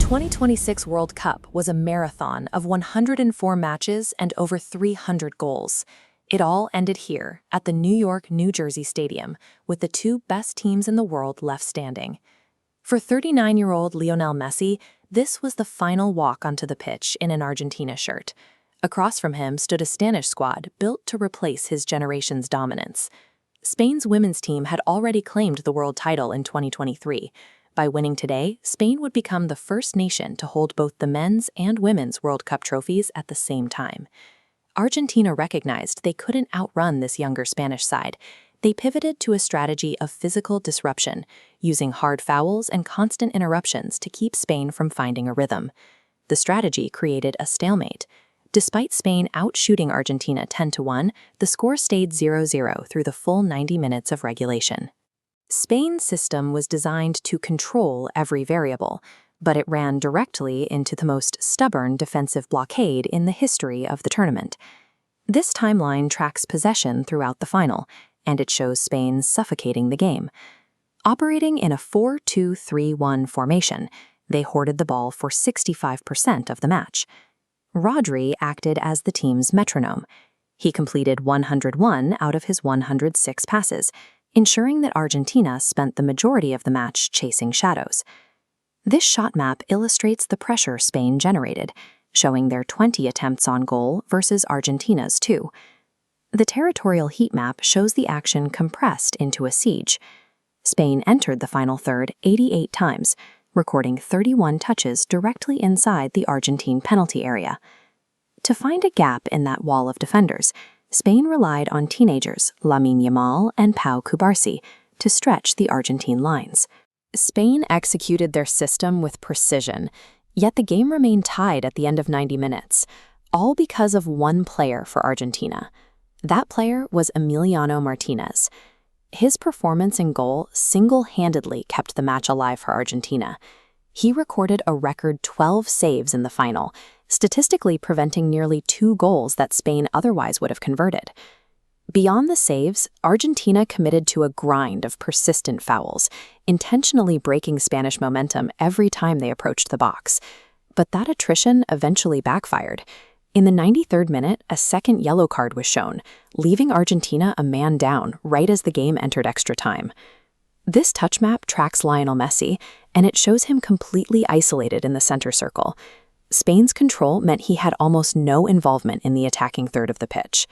2026 World Cup was a marathon of 104 matches and over 300 goals. It all ended here, at the New York-New Jersey Stadium, with the two best teams in the world left standing. For 39-year-old Lionel Messi, this was the final walk onto the pitch in an Argentina shirt. Across from him stood a Spanish squad built to replace his generation's dominance. Spain's women's team had already claimed the world title in 2023. By winning today, Spain would become the first nation to hold both the men's and women's World Cup trophies at the same time. Argentina recognized they couldn't outrun this younger Spanish side. They pivoted to a strategy of physical disruption, using hard fouls and constant interruptions to keep Spain from finding a rhythm. The strategy created a stalemate. Despite Spain outshooting Argentina 10-1, the score stayed 0-0 through the full 90 minutes of regulation. Spain's system was designed to control every variable, but it ran directly into the most stubborn defensive blockade in the history of the tournament. This timeline tracks possession throughout the final, and it shows Spain suffocating the game. Operating in a 4-2-3-1 formation, they hoarded the ball for 65% of the match. Rodri acted as the team's metronome. He completed 101 out of his 106 passes, ensuring that Argentina spent the majority of the match chasing shadows. This shot map illustrates the pressure Spain generated, showing their 20 attempts on goal versus Argentina's 2. The territorial heat map shows the action compressed into a siege. Spain entered the final third 88 times, recording 31 touches directly inside the Argentine penalty area. To find a gap in that wall of defenders, Spain relied on teenagers Lamine Yamal and Pau Cubarsí to stretch the Argentine lines. Spain executed their system with precision, yet the game remained tied at the end of 90 minutes, all because of one player for Argentina. That player was Emiliano Martinez. His performance in goal single-handedly kept the match alive for Argentina. He recorded a record 12 saves in the final, statistically preventing nearly 2 goals that Spain otherwise would have converted. Beyond the saves, Argentina committed to a grind of persistent fouls, intentionally breaking Spanish momentum every time they approached the box. But that attrition eventually backfired. In the 93rd minute, a second yellow card was shown, leaving Argentina a man down right as the game entered extra time. This touch map tracks Lionel Messi, and it shows him completely isolated in the center circle. Spain's control meant he had almost no involvement in the attacking third of the pitch.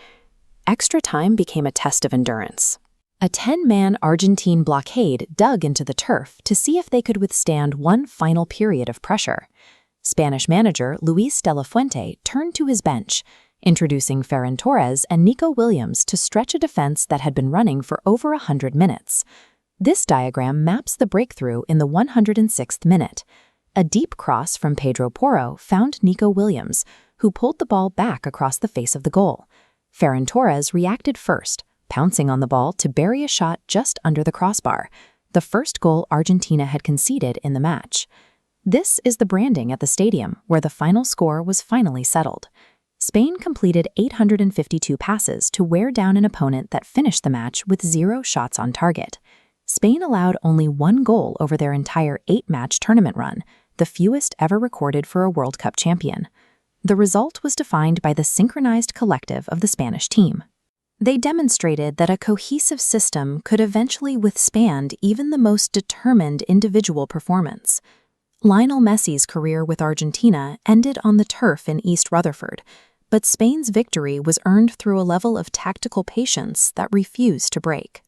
Extra time became a test of endurance. A 10-man Argentine blockade dug into the turf to see if they could withstand one final period of pressure. Spanish manager Luis de la Fuente turned to his bench, introducing Ferran Torres and Nico Williams to stretch a defense that had been running for over 100 minutes. This diagram maps the breakthrough in the 106th minute. A deep cross from Pedro Porro found Nico Williams, who pulled the ball back across the face of the goal. Ferran Torres reacted first, pouncing on the ball to bury a shot just under the crossbar, the first goal Argentina had conceded in the match. This is the branding at the stadium, where the final score was finally settled. Spain completed 852 passes to wear down an opponent that finished the match with 0 shots on target. Spain allowed only 1 goal over their entire 8-match tournament run, the fewest ever recorded for a World Cup champion. The result was defined by the synchronized collective of the Spanish team. They demonstrated that a cohesive system could eventually withstand even the most determined individual performance. Lionel Messi's career with Argentina ended on the turf in East Rutherford, but Spain's victory was earned through a level of tactical patience that refused to break.